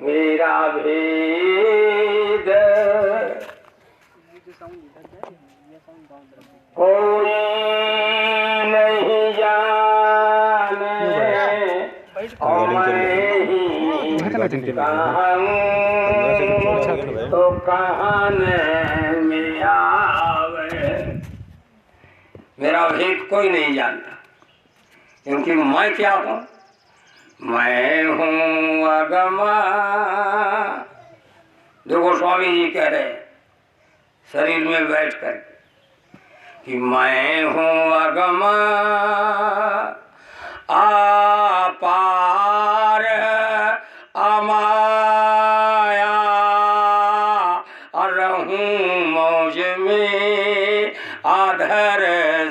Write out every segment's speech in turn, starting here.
मेरा भेद कोई नहीं जाने और मैं ही कहूँ तो कहने में आवे। मेरा भेद कोई नहीं जानता, क्योंकि मैं क्या हूँ? मैं हूँ अगमा। जो गोस्वामी जी कह रहे शरीर में बैठ कर कि मैं हूँ अगमा अपार अमाया रहूं मौज में अधर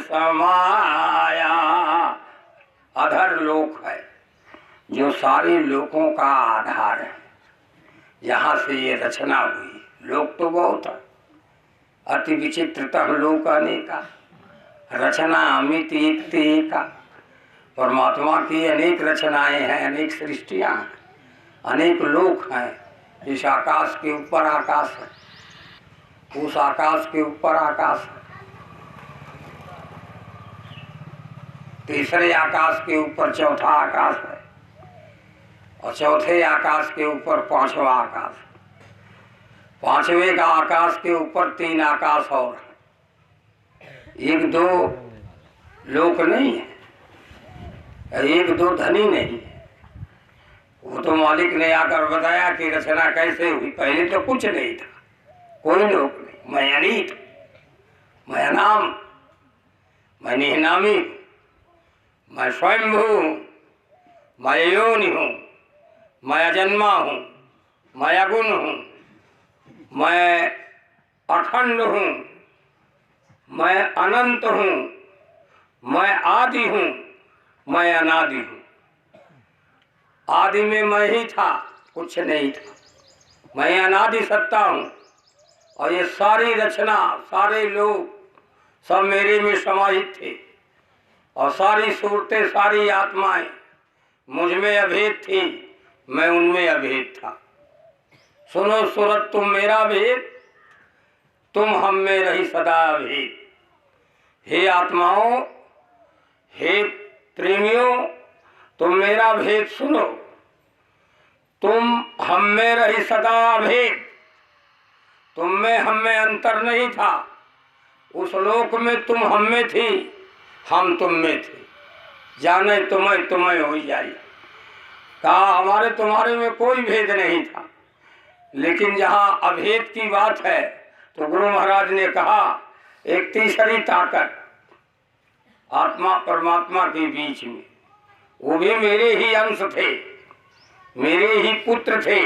समाया। अधर लोक है जो सारे लोकों का आधार है, जहाँ से ये रचना हुई। लोक तो बहुत है, अति विचित्रतः लोक अनेका, रचना अमित एक एका। परमात्मा की अनेक रचनाएं हैं, अनेक सृष्टियां हैं, अनेक लोक हैं। इस आकाश के ऊपर आकाश है, उस आकाश के ऊपर आकाश है, तीसरे आकाश के ऊपर चौथा आकाश है, और चौथे आकाश के ऊपर पांचवा आकाश, पांचवें का आकाश के ऊपर तीन आकाश और है। एक दो लोक नहीं है, एक दो धनी नहीं है। वो तो मालिक ने आकर बताया कि रचना कैसे हुई। पहले तो कुछ नहीं था, कोई लोक नहीं। मैं अनीत, मैं अनाम, मैं निहनामी, मैं स्वयंभू हूँ, मैं योनि हूँ, मैं अजन्मा हूँ, मैं अगुण हूँ, मैं अखंड हूँ, मैं अनंत हूँ, मैं आदि हूँ, मैं अनादि हूँ। आदि में मैं ही था, कुछ नहीं था। मैं अनादि सत्ता हूँ, और ये सारी रचना, सारे लोग सब मेरे में समाहित थे, और सारी सूरतें, सारी आत्माएं मुझ में अभेद थी, मैं उनमें अभेद था। सुनो सूरत तुम मेरा भेद, तुम हम में रही सदा अभेद। हे आत्माओं, हे प्रेमियों, तुम मेरा भेद सुनो। तुम हम में रही सदा अभेद। तुम में हम में अंतर नहीं था। उस लोक में तुम हम में थी, हम तुम में थे। जाने तुम्हें तुम्हें हो जाए। कहा हमारे तुम्हारे में कोई भेद नहीं था। लेकिन जहाँ अभेद की बात है तो गुरु महाराज ने कहा एक तीसरी ताकत आत्मा परमात्मा के बीच में, वो भी मेरे ही अंश थे, मेरे ही पुत्र थे,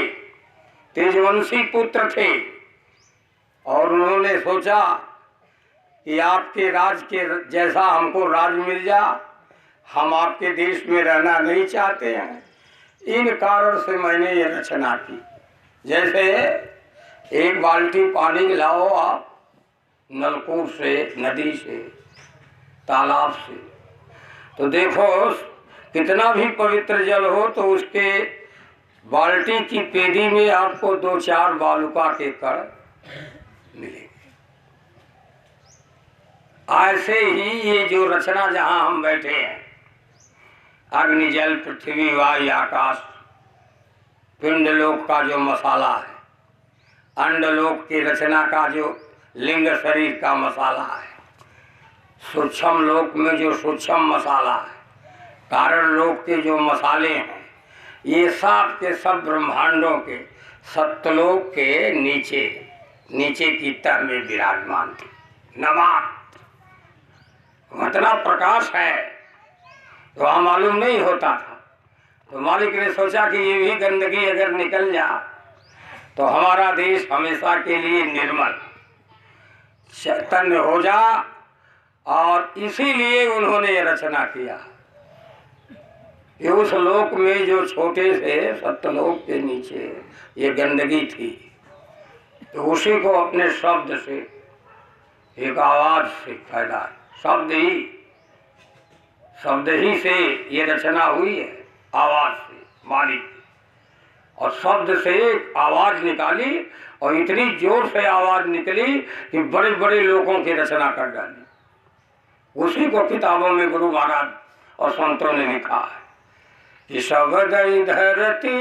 तेजवंशी पुत्र थे। और उन्होंने सोचा कि आपके राज के जैसा हमको राज मिल जा, हम आपके देश में रहना नहीं चाहते हैं। इन कारण से मैंने ये रचना की। जैसे एक बाल्टी पानी लाओ आप नलकूप से, नदी से, तालाब से, तो देखो कितना भी पवित्र जल हो तो उसके बाल्टी की पेड़ी में आपको दो चार बालुका के कण मिलेंगे। ऐसे ही ये जो रचना जहाँ हम बैठे हैं, अग्नि जल पृथ्वी वायु आकाश, पिंडलोक का जो मसाला है, अंडलोक की रचना का जो लिंग शरीर का मसाला है, सूक्ष्म लोक में जो सूक्ष्म मसाला है, कारण लोक के जो मसाले हैं, ये सब के सब ब्रह्मांडों के सत्यलोक के नीचे नीचे की तह में विराजमान थे। नमात इतना प्रकाश है वहाँ मालूम नहीं होता था। तो मालिक ने सोचा कि ये भी गंदगी अगर निकल जा तो हमारा देश हमेशा के लिए निर्मल चैतन्य हो जा, और इसीलिए उन्होंने ये रचना किया कि उस लोक में जो छोटे से सत्यलोक के नीचे ये गंदगी थी, तो उसी को अपने शब्द से, एक आवाज से पैदा, शब्द ही से ये रचना हुई है, आवाज से मालिक। और शब्द से एक आवाज निकाली और इतनी जोर से आवाज निकली कि बड़े बड़े लोगों की रचना कर डाली। उसी को किताबों में गुरु महाराज और संतों ने लिखा है कि शब्द धरती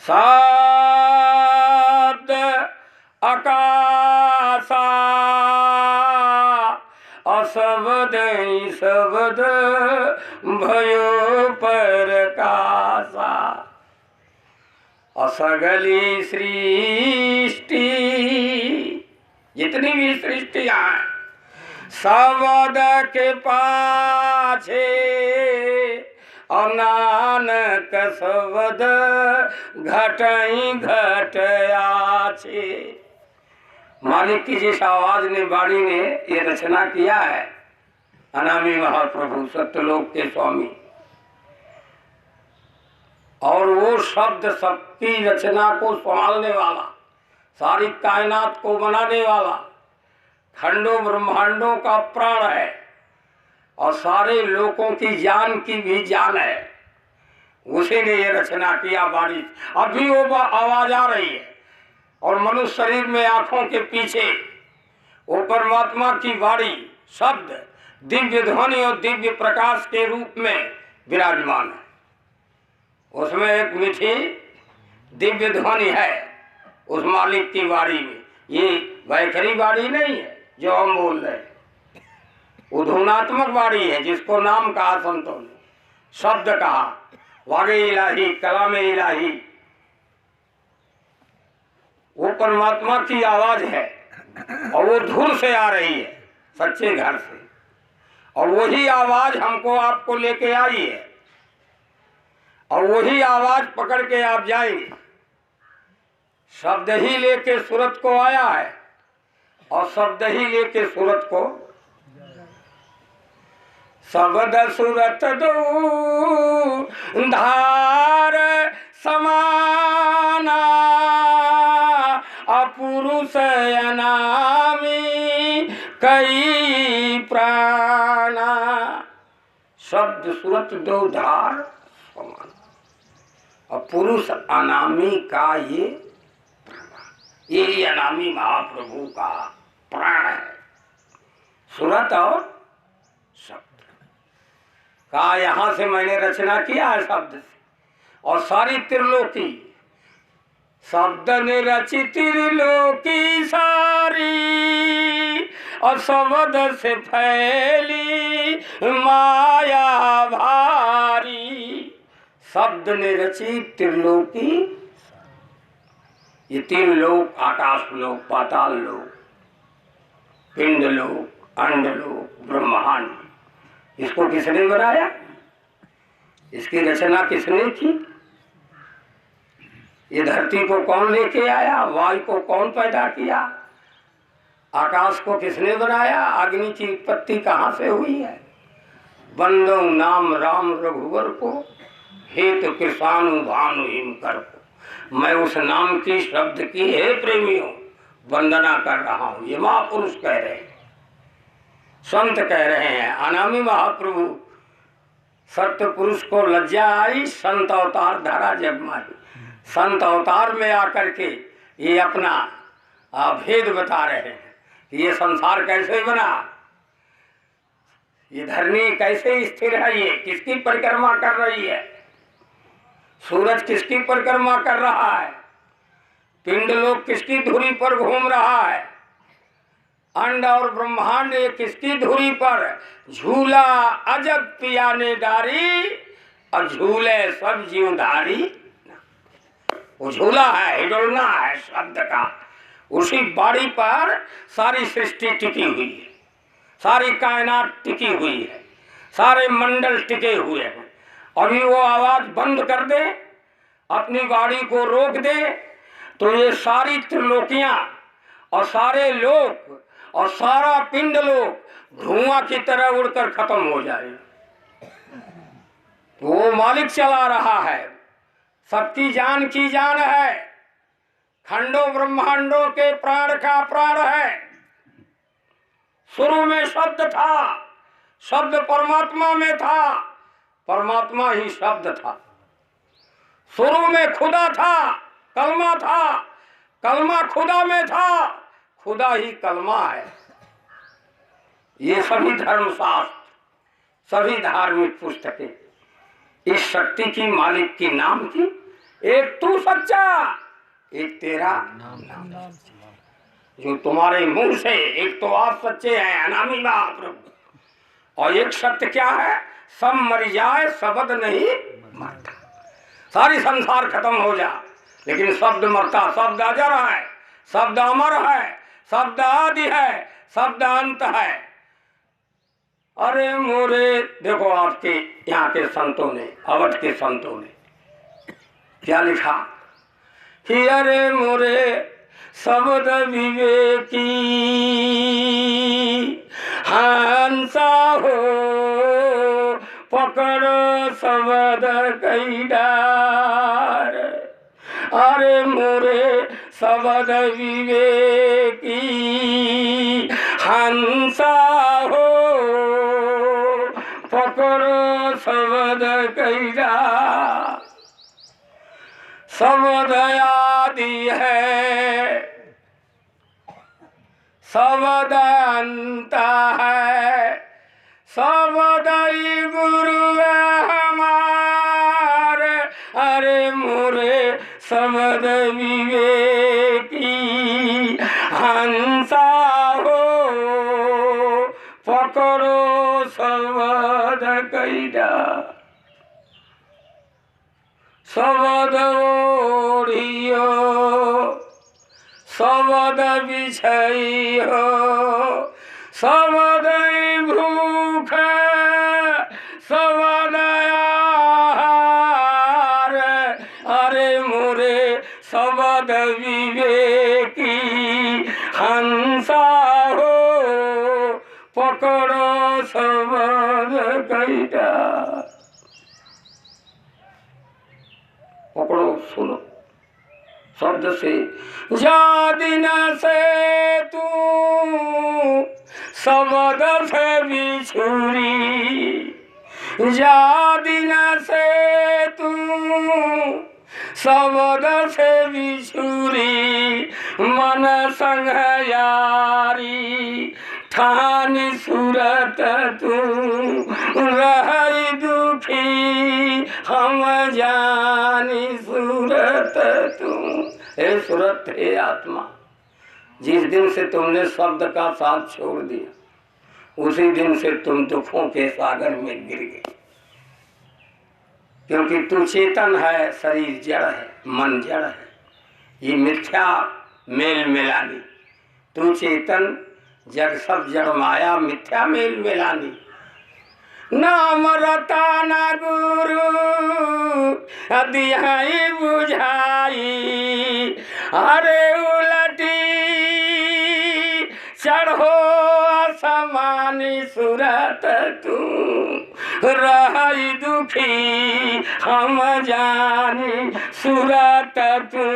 शब्द आकाशा अशब्द शब्द भयो प्रकाशा असगली सृष्टि जितनी भी सृष्टियां हैं शब्द के पाछे और नानक शब्द घटई घट आछे। मालिक की जिस आवाज ने वाणी ने ये रचना किया है, अनामी महाप्रभु सत्यलोक के स्वामी, और वो शब्द सबकी रचना को संभालने वाला, सारी कायनात को बनाने वाला, खंडों ब्रह्मांडों का प्राण है और सारे लोगों की जान की भी जान है। उसी ने ये रचना किया वाणी। अभी वो आवाज आ रही है और मनुष्य शरीर में आंखों के पीछे वो परमात्मा की वाणी शब्द दिव्य ध्वनि और दिव्य प्रकाश के रूप में विराजमान है। उसमें एक मीठी दिव्य ध्वनि है उस मालिक की वाणी में। ये वैखरी वाणी नहीं है जो हम बोल रहे हैं, वो ध्वनात्मक वाणी है जिसको नाम कहा संतों ने, शब्द कहा, वागे इलाही, कलाम इलाही। वो परमात्मा की आवाज है और वो धूल से आ रही है, सच्चे घर से, और वही आवाज हमको आपको लेके आई है और वही आवाज पकड़ के आप जाएंगे। शब्द ही लेके सूरत को आया है और शब्द ही लेके सूरत को, शब्द सूरत दो धार समाना अपुरुष अनामी कई प्राणा। शब्द सूरत दो धार समान और पुरुष अनामी का ये अनामी महाप्रभु का प्राण है। सूरत और शब्द का यहां से मैंने रचना किया है शब्द से, और सारी त्रिलोकी शब्द ने रची त्रिलोकी सारी और शब्द से फैली माया भारी। शब्द ने रची त्रिलोकी, ये तीन लोक, आकाश लोक, पाताल लोक, पिंड लोक, अंड लोक, ब्रह्मांड, इसको किसने बनाया? इसकी रचना किसने की? ये धरती को कौन लेके आया? वायु को कौन पैदा किया? आकाश को किसने बनाया? अग्नि की उत्पत्ति कहाँ से हुई है? बंदो नाम राम रघुवर को, हेतु कृषाणु भानु हिमकर को। मैं उस नाम की, शब्द की, हे प्रेमियों, वंदना कर रहा हूं। ये महापुरुष कह रहे हैं, संत कह रहे हैं। अनामी महाप्रभु सत्य पुरुष को लज्जा आई, संत अवतार धरा जग माही। संत अवतार में आकर के ये अपना भेद बता रहे हैं कि ये संसार कैसे बना, ये धरनी कैसे स्थिर है, ये किसकी परिक्रमा कर रही है, सूरज किसकी परिक्रमा कर रहा है, पिंड लोक किसकी धुरी पर घूम रहा है, अंड और ब्रह्मांड किसकी धुरी पर झूला अजब पियाने डारी और झूले सब जीवधारी। वो झूला है, हिडोलना है शब्द का। उसी बाड़ी पर सारी सृष्टि टिकी हुई है, सारी कायनात टिकी हुई है, सारे मंडल टिके हुए हैं। अभी वो आवाज बंद कर दे, अपनी गाड़ी को रोक दे, तो ये सारी त्रिलोकियां और सारे लोक और सारा पिंड लोक धुआं की तरह उड़कर खत्म हो जाए। वो मालिक चला रहा है, सबकी जान की जान है, खंडों ब्रह्मांडों के प्राण का प्राण है। शुरू में शब्द था, शब्द परमात्मा में था, परमात्मा ही शब्द था। शुरू में खुदा था, कलमा था, कलमा खुदा में था, खुदा ही कलमा है। ये सभी धर्मशास्त्र, सभी धार्मिक पुस्तकें इस शक्ति की, मालिक की, नाम की, एक तू सच्चा, एक तेरा नाम, जो तुम्हारे मुंह से, एक तो आप सच्चे हैं अनामी महाप्रभु, और एक सत्य क्या है, सब मर जाए शब्द नहीं मरता। सारी संसार खत्म हो जा, लेकिन शब्द मरता, शब्द अजर है, शब्द अमर है, शब्द आदि है, शब्द अंत है। अरे मोरे, देखो आपके यहाँ के संतों ने, अवध के संतों ने क्या लिखा कि अरे मोरे शब्द विवेकी हंसा हो, पकड़ो शब्द कई डार। अरे मोरे शब्द विवेकी हंसा हो, पकड़ो शब्द कई डार। शब्द आदि है, शब्द अंत है, शब्द ही गुरु हमारे। अरे मोरे शब्द विवेकी हंसा हो, पकड़ो शब्द कई डार। शब्द ओढ़ियो, शब्द बिछइयो, शब्द भूख, शब्द आहार। अरे मोरे शब्द विवेकी हंसा हो, पकड़ो शब्द कई डार। पकड़ो, सुनो शब्द से। जा दिन से तू शब्द से बिछुरी, जा दिन से तू शब्द से बिछुरी, मन संग यारी ठानी सूरत तू रही दुखी, हम जानी सूरत तू। हे सूरत, हे आत्मा, जिस दिन से तुमने शब्द का साथ छोड़ दिया, उसी दिन से तुम दुखों के सागर में गिर गए। क्योंकि तू चेतन है, शरीर जड़ है, मन जड़ है, ये मिथ्या मेल मिलानी। तू चेतन, जग सब जड़ माया, मिथ्या मेल मिलानी। नाम रता ना गुरु दिहाई बुझाई, अरे उलटी चढ़ो असमानी सूरत तू रही दुखी, हम जानी सूरत तू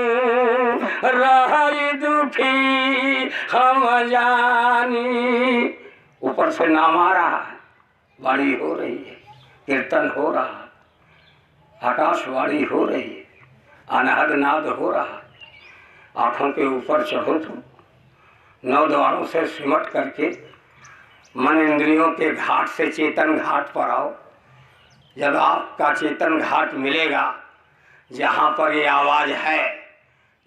रही दुखी, हम जानी। ऊपर से नाम आ रहा है, वाणी हो रही है, कीर्तन हो रहा है, आकाशवाणी हो रही है, अनहद नाद हो रहा है। आँखों के ऊपर चढ़ो तुम, 9 द्वारों से सिमट करके मन इंद्रियों के घाट से चेतन घाट पर आओ। जब आपका चेतन घाट मिलेगा, जहाँ पर ये आवाज़ है,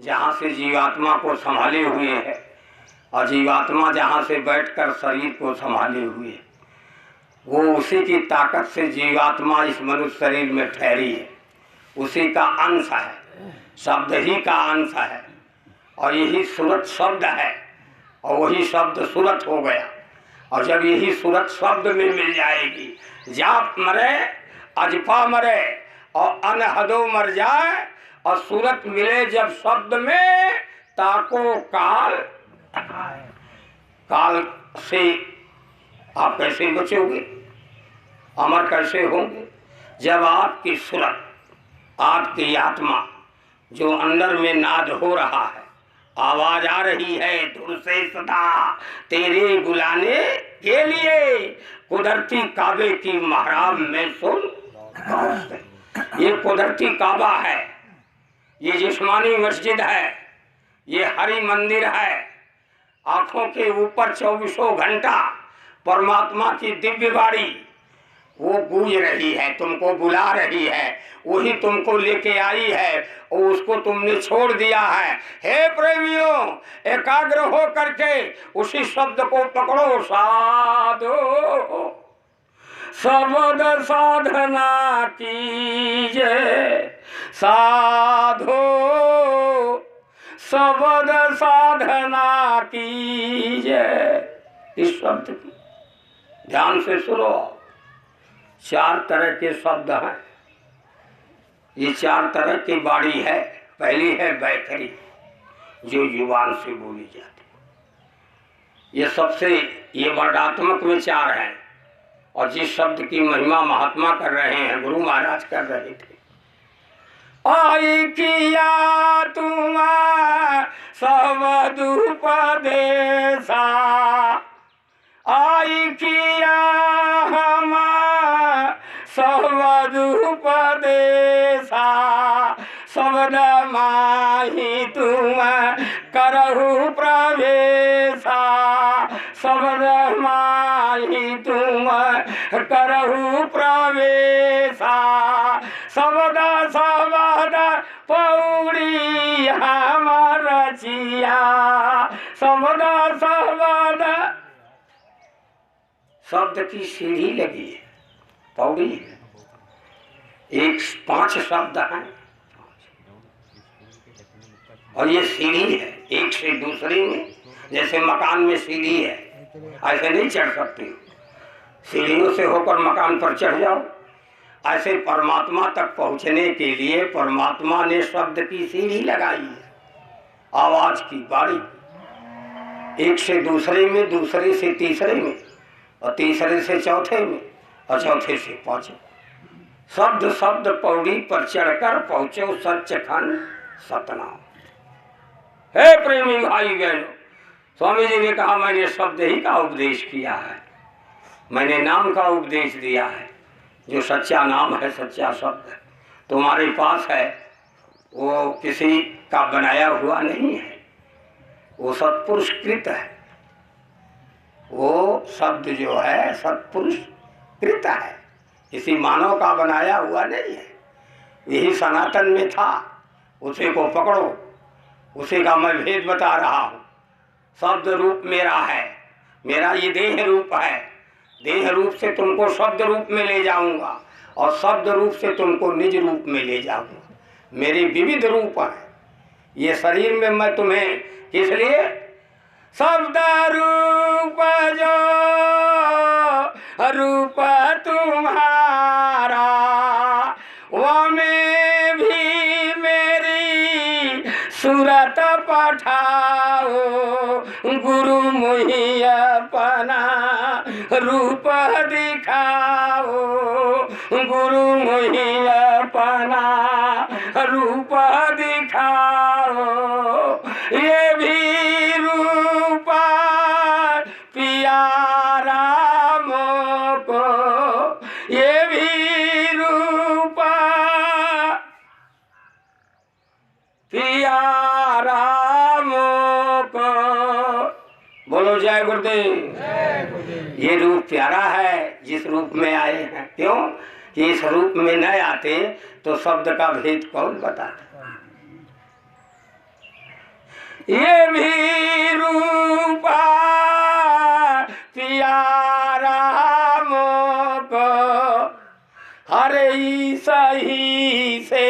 जहाँ से जीवात्मा को संभाले हुए है, और जीवात्मा जहाँ से बैठकर शरीर को संभाले हुए है, वो उसी की ताकत से जीवात्मा इस मनुष्य शरीर में ठहरी है, उसी का अंश है, शब्द ही का अंश है, और यही सूरत शब्द है, और वही शब्द सूरत हो गया। और जब यही सूरत शब्द में मिल जाएगी, जाप मरे, अजपा मरे और अनहदो मर जाए, और सूरत मिले जब शब्द में, ताको काल। काल से आप कैसे बचोगे, अमर कैसे होंगे, जब आपकी सूरत, आपकी आत्मा जो अंदर में नाद हो रहा है, आवाज आ रही है दूर से सदा तेरे बुलाने के लिए, कुदरती काबे की महराब में सुन ये कुदरती काबा है, ये जिस्मानी मस्जिद है, ये हरि मंदिर है। आंखों के ऊपर 24 घंटा परमात्मा की दिव्य वाणी वो गूंज रही है, तुमको बुला रही है, वही तुमको लेके आई है और उसको तुमने छोड़ दिया है। हे प्रेमियों, एकाग्र हो करके उसी शब्द को पकड़ो। साधो सबद साधना कीजे, साधो सबद साधना कीजे। इस शब्द की ध्यान से सुनो। 4 तरह के शब्द हैं, ये 4 तरह की वाणी है। पहली है बैखरी, जो जुबान से बोली जाती। ये वर्णात्मक विचार हैं और जिस शब्द की महिमा महात्मा कर रहे हैं, गुरु महाराज कर रहे थे। आई किया तुम सब उपदेशा, आई किया हम सब उपदेशा, शब्द माही तुम करहु प्रवेशा, शब्द माही तुम करहु प्रवेशा, शब्द शब्द पौड़ी हमर रचिया, शब्द शब्द। शब्द की सीढ़ी लगी है, पौड़ी है। 5 शब्द हैं और ये सीढ़ी है एक से दूसरे में। जैसे मकान में सीढ़ी है, ऐसे नहीं चढ़ सकते, सीढ़ियों से होकर मकान पर चढ़ जाओ। ऐसे परमात्मा तक पहुंचने के लिए परमात्मा ने शब्द की सीढ़ी लगाई है, आवाज की बारी। एक से दूसरे में, दूसरे से तीसरे में, और तीसरे से चौथे में, और चौथे से 5। शब्द शब्द पौड़ी पर चढ़कर पहुंचो सच्चखंड सतनाम। हे प्रेमी भाई बहनों, स्वामी जी ने कहा मैंने शब्द ही का उपदेश किया है, मैंने नाम का उपदेश दिया है। जो सच्चा नाम है, सच्चा शब्द है, तुम्हारे पास है, वो किसी का बनाया हुआ नहीं है, वो सत्पुरुष कृत है। वो शब्द जो है सत्पुरुष कृत है, किसी मानव का बनाया हुआ नहीं है। यही सनातन में था, उसे को पकड़ो, उसी का मैं भेद बता रहा हूँ। शब्द रूप मेरा है, मेरा ये देह रूप है। देह रूप से तुमको शब्द रूप में ले जाऊंगा और शब्द रूप से तुमको निज रूप में ले जाऊंगा। मेरे विविध रूप हैं। ये शरीर में मैं तुम्हें किस लिए, शब्द रूप जो रूप तुम्हारा, वो में भी मेरी सूरत पठाओ, गुरु मुझे अपना रूप दिखाओ, गुरु मुझे अपना रूप दिखाओ। ये भी रूप प्यारा मोको, ये भी रूप प्यारा मोको। बोलो जय गुरुदेव। ये रूप प्यारा है जिस रूप में आए हैं। क्यों कि इस रूप में न आते तो शब्द का भेद कौन बताता। ये भी रूप प्यारा मोको, हर सही से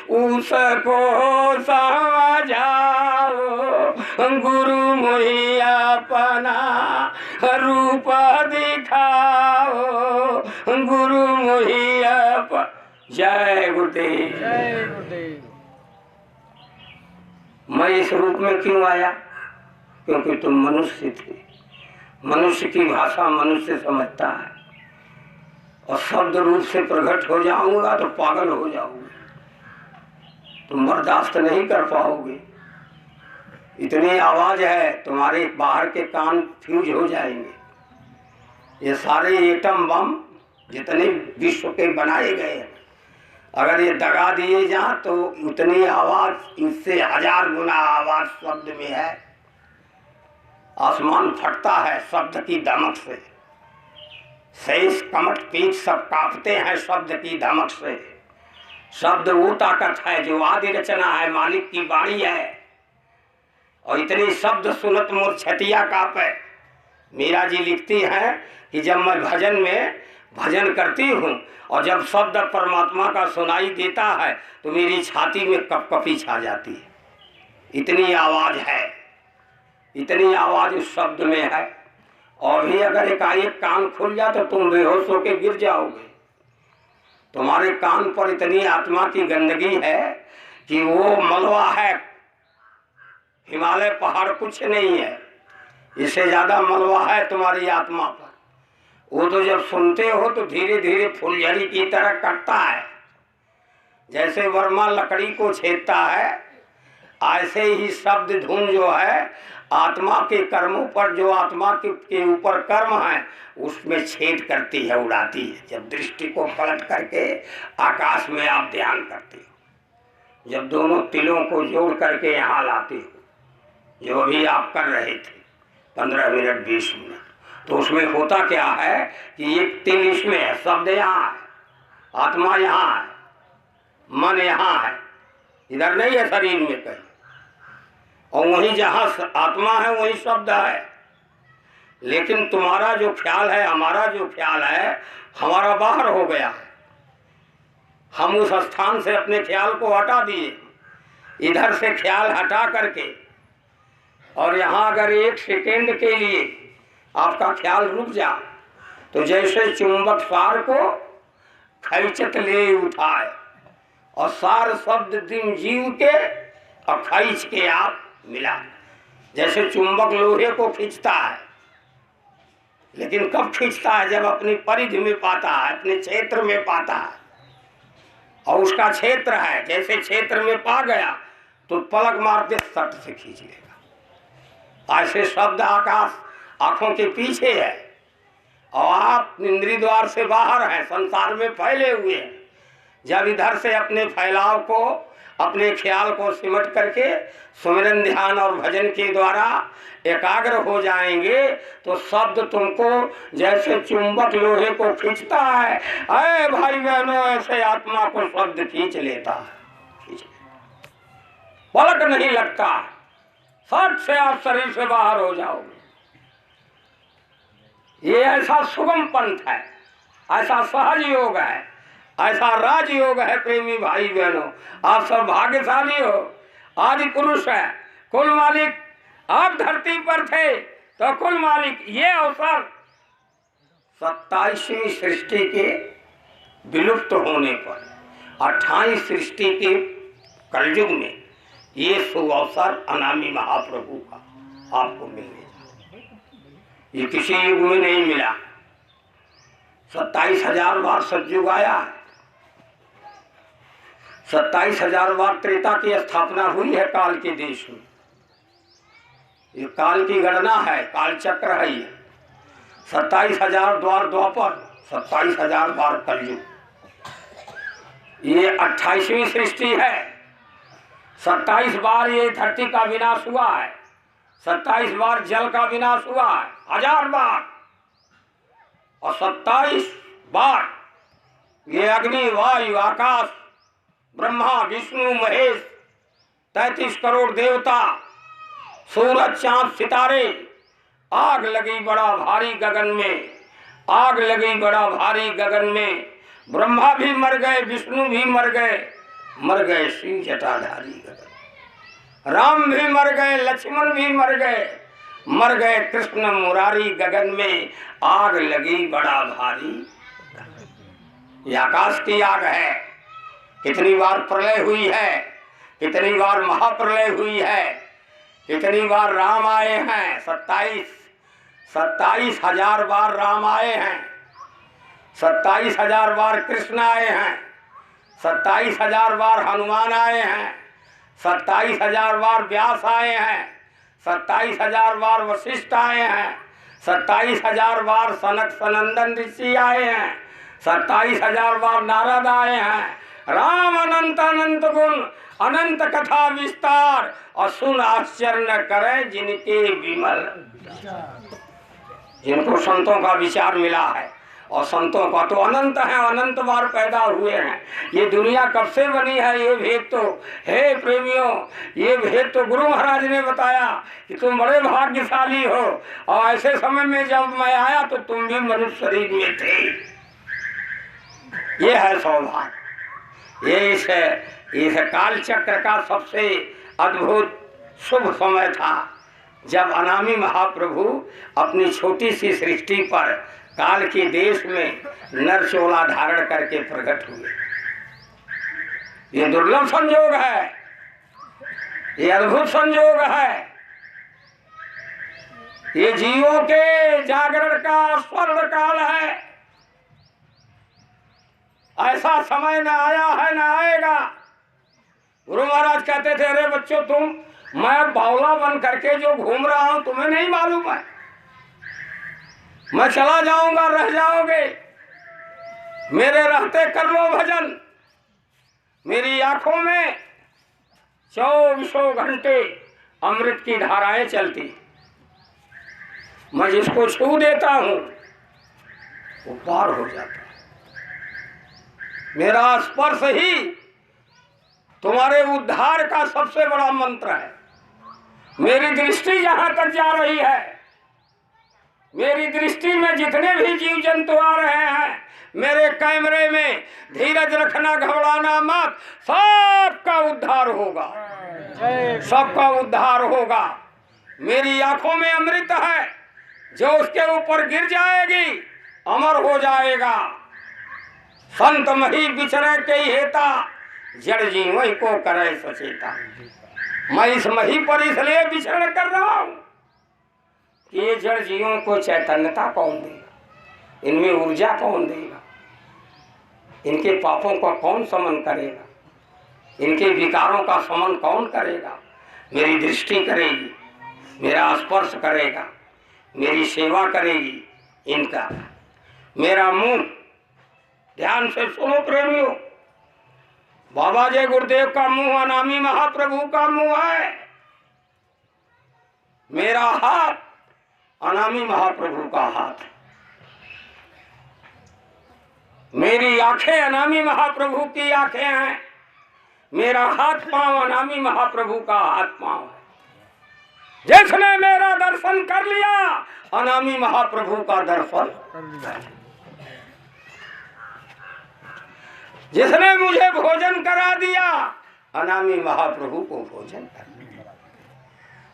उसको समझाओ, गुरु मुझे अपना रूप दिखाओ, गुरु मुझे जय गुरुदेव। जय गुरुदेव। मैं इस रूप में क्यों आया? क्योंकि तुम मनुष्य थे। मनुष्य की भाषा मनुष्य समझता है, और शब्द रूप से प्रकट हो जाऊंगा तो पागल हो जाओगे, तुम बर्दाश्त नहीं कर पाओगे। इतनी आवाज है तुम्हारे बाहर के कान फ्यूज हो जाएंगे। ये सारे एटम बम जितने विश्व के बनाए गए हैं, अगर ये दगा दिए जाएं तो उतनी आवाज़, इससे 1000 गुना आवाज़ शब्द में है। आसमान फटता है शब्द की धमक से, शेष कमट पीठ सब कांपते हैं शब्द की धमक से। शब्द वो ताकत है जो आदि रचना है, मालिक की वाणी है। और इतनी शब्द सुनत मोर छतिया कांपे। मीरा जी लिखती हैं कि जब मैं भजन में भजन करती हूँ और जब शब्द परमात्मा का सुनाई देता है तो मेरी छाती में कपकपी छा जाती है। इतनी आवाज़ है, इतनी आवाज़ उस शब्द में है। और भी अगर एकाएक कान खुल जाए तो तुम बेहोश होकर गिर जाओगे। तुम्हारे कान पर इतनी आत्मा की गंदगी है कि वो मलबा है, हिमालय पहाड़ कुछ नहीं है, इससे ज़्यादा मलबा है तुम्हारी आत्मा पर। वो तो जब सुनते हो तो धीरे धीरे फुलझड़ी की तरह कटता है। जैसे वर्मा लकड़ी को छेदता है, ऐसे ही शब्द धुन जो है आत्मा के कर्मों पर, जो आत्मा के ऊपर कर्म है उसमें छेद करती है, उड़ाती है। जब दृष्टि को पलट करके आकाश में आप ध्यान करते हो, जब दोनों तिलों को जोड़ करके यहाँ लाते हो, जो भी आप कर रहे थे 15 मिनट 20 मिनट, तो उसमें होता क्या है कि एक तिल इसमें है, शब्द यहाँ है, आत्मा यहाँ है, मन यहाँ है, इधर नहीं है शरीर में कहीं। और वहीं जहाँ आत्मा है वहीं शब्द है। लेकिन तुम्हारा जो ख्याल है, हमारा जो ख्याल है, हमारा बाहर हो गया है। हम उस स्थान से अपने ख्याल को हटा दिए, इधर से ख्याल हटा करके, और यहाँ अगर 1 सेकेंड के लिए आपका ख्याल रुक जा तो जैसे चुंबक सार को खींचत ले उठाए, और सार शब्द दिन जीव के और खींच के आप मिला। जैसे चुंबक लोहे को खींचता है, लेकिन कब खींचता है? जब अपनी परिधि में पाता है, अपने क्षेत्र में पाता है, और उसका क्षेत्र है, जैसे क्षेत्र में पा गया तो पलक मारते सट से खींच लेगा। ऐसे शब्द आकाश आंखों के पीछे है और आप इंद्रिय द्वार से बाहर हैं, संसार में फैले हुए हैं। जब इधर से अपने फैलाव को, अपने ख्याल को सिमट करके सुमिरन ध्यान और भजन के द्वारा एकाग्र हो जाएंगे तो शब्द तुमको जैसे चुंबक लोहे को खींचता है, अरे भाई बहनों, ऐसे आत्मा को शब्द खींच लेता है, पलक नहीं लगता, सट से आप शरीर से बाहर हो जाओगे। ये ऐसा सुगम पंथ है, ऐसा सहज योग है, ऐसा राजयोग है। प्रेमी भाई बहनों, आप सब भाग्यशाली हो। आदि पुरुष है, कुल मालिक आप धरती पर थे तो कुल मालिक ये अवसर 27वीं सृष्टि के विलुप्त होने पर 28 सृष्टि के कलयुग में ये शुभ अवसर अनामी महाप्रभु का आपको मिलने जा, ये किसी युग में नहीं मिला। 27,000 बार सतयुग आया है, 27,000 बार त्रेता की स्थापना हुई है काल के देश में। ये काल की गणना है, काल चक्र है ये। 27,000 द्वार द्वापर, 27,000 बार कलयुग। ये 28वीं सृष्टि है। 27 बार ये धरती का विनाश हुआ है, 27 बार जल का विनाश हुआ है, 1000 बार, और 27 बार ये अग्नि, वायु, आकाश, ब्रह्मा, विष्णु, महेश, 33 करोड़ देवता, सूरज, चांद, सितारे, आग लगी बड़ा भारी गगन में, आग लगी बड़ा भारी गगन में। ब्रह्मा भी मर गए, विष्णु भी मर गए श्री जटाधारी गगन। राम भी मर गए, लक्ष्मण भी मर गए कृष्ण मुरारी गगन में। आग लगी बड़ा भारी, ये आकाश की आग है। कितनी बार प्रलय हुई है, कितनी बार महाप्रलय हुई है, कितनी बार राम आए हैं। 27,000 बार राम आए हैं, 27,000 बार कृष्ण आए हैं, 27,000 बार हनुमान आए हैं, 27,000 बार व्यास आए हैं, 27,000 बार वशिष्ठ आए हैं, 27,000 बार सनक सनंदन ऋषि आए हैं, 27,000 बार नारद आए हैं। राम अनंत अनंत गुण अनंत कथा विस्तार, और सुन आश्चर्य न करे जिनके विमल। जिनको संतों का विचार मिला है, और संतों का तो अनंत है, अनंत बार पैदा हुए हैं। ये दुनिया कब से बनी है, ये भेद तो हे प्रेमियों, ये भेद तो गुरु महाराज ने बताया कि तुम बड़े भाग्यशाली हो, और ऐसे समय में जब मैं आया तो तुम भी मनुष्य शरीर में थे। ये है सौभाग्य। ये इस काल चक्र का सबसे अद्भुत शुभ समय था, जब अनामी महाप्रभु अपनी छोटी सी सृष्टि पर काल के देश में नरचोला धारण करके प्रकट हुए। ये दुर्लभ संयोग है, ये अद्भुत संयोग है। ये जीवों के जागरण का स्वर्ण काल है। ऐसा समय न आया है न आएगा। गुरु महाराज कहते थे, अरे बच्चों, मैं बावला बन करके जो घूम रहा हूं तुम्हें नहीं मालूम है। मैं चला जाऊंगा, रह जाओगे, मेरे रहते कर लो भजन। मेरी आंखों में 24 घंटे अमृत की धाराएं चलती। मैं जिसको छू देता हूं वो पार हो जाता। मेरा स्पर्श ही तुम्हारे उद्धार का सबसे बड़ा मंत्र है। मेरी दृष्टि जहां तक जा रही है, मेरी दृष्टि में जितने भी जीव जंतु आ रहे हैं, मेरे कैमरे में धीरज रखना, घबराना मत, सबका उद्धार होगा, सबका उद्धार होगा। मेरी आंखों में अमृत है, जो उसके ऊपर गिर जाएगी अमर हो जाएगा। संत मही बिचरे के हेता, जड़ जीवों को करे सचेता। मैं इस मही पर इसलिए विचरण कर रहा हूं कि ये जड़ जीवों को चैतन्यता कौन देगा, इनमें ऊर्जा कौन देगा, इनके पापों का कौन समन करेगा, इनके विकारों का समन कौन करेगा। मेरी दृष्टि करेगी, मेरा स्पर्श करेगा, मेरी सेवा करेगी इनका। मेरा मुंह, ध्यान से सुनो प्रेमियों, बाबा जय गुरुदेव का मुंह अनामी महाप्रभु का मुंह है। मेरा हाथ अनामी महाप्रभु का हाथ। मेरी आंखें अनामी महाप्रभु की आंखें हैं। मेरा हाथ पांव अनामी महाप्रभु का हाथ पांव है। जिसने मेरा दर्शन कर लिया अनामी महाप्रभु का दर्शन कर लिया। जिसने मुझे भोजन करा दिया अनामी महाप्रभु को भोजन कर दिया।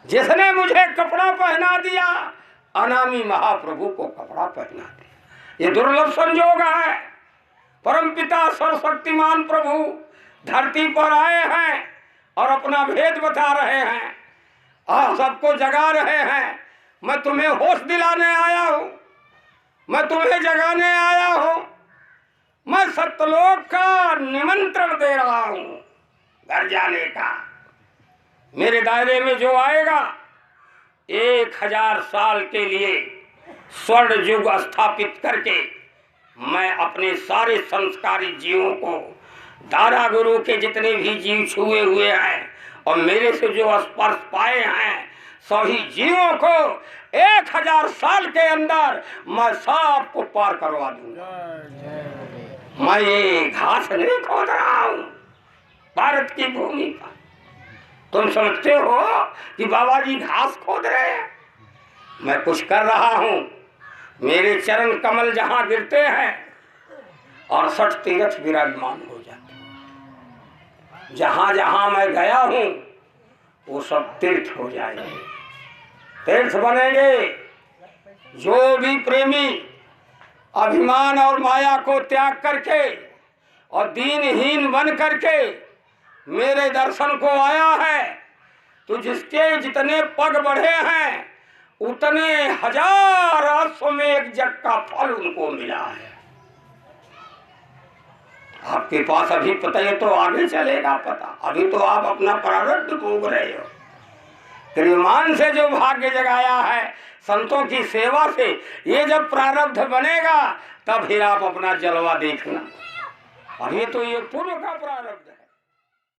जिसने मुझे कपड़ा पहना दिया अनामी महाप्रभु को कपड़ा पहना दिया। ये दुर्लभ संयोग है। परमपिता सर्वशक्तिमान प्रभु धरती पर आए हैं और अपना भेद बता रहे हैं और सबको जगा रहे हैं। मैं तुम्हें होश दिलाने आया हूँ, मैं तुम्हें जगाने आया हूँ। मैं सत्यलोक का निमंत्रण दे रहा हूँ घर जाने का। मेरे दायरे में जो आएगा 1000 साल के लिए स्वर्ण युग स्थापित करके मैं अपने सारे संस्कारी जीवों को, दादा गुरु के जितने भी जीव छुए हुए हैं और मेरे से जो स्पर्श पाए हैं, सभी जीवों को 1000 साल के अंदर मैं सबको पार करवा दूंगा। मैं ये घास नहीं खोद रहा हूं भारत की भूमि पर। तुम समझते हो कि बाबा जी घास खोद रहे हैं? मैं कुछ कर रहा हूं। मेरे चरण कमल जहां गिरते हैं 68 तीर्थ विराजमान हो जाते हैं। जहां जहां मैं गया हूं वो सब तीर्थ हो जाएंगे, तीर्थ बनेंगे। जो भी प्रेमी अभिमान और माया को त्याग करके और दीनहीन बन करके मेरे दर्शन को आया है, तो जिसके जितने पग बढ़े हैं उतने 1000 अश्वमेध जग का फल उनको मिला है। आपके पास अभी पता है तो आगे चलेगा पता। अभी तो आप अपना प्रारब्ध भोग रहे हो। श्रीमान से जो भाग्य जगाया है संतों की सेवा से, ये जब प्रारब्ध बनेगा तब फिर आप अपना जलवा देखना। अभी तो ये पूर्व का प्रारब्ध है।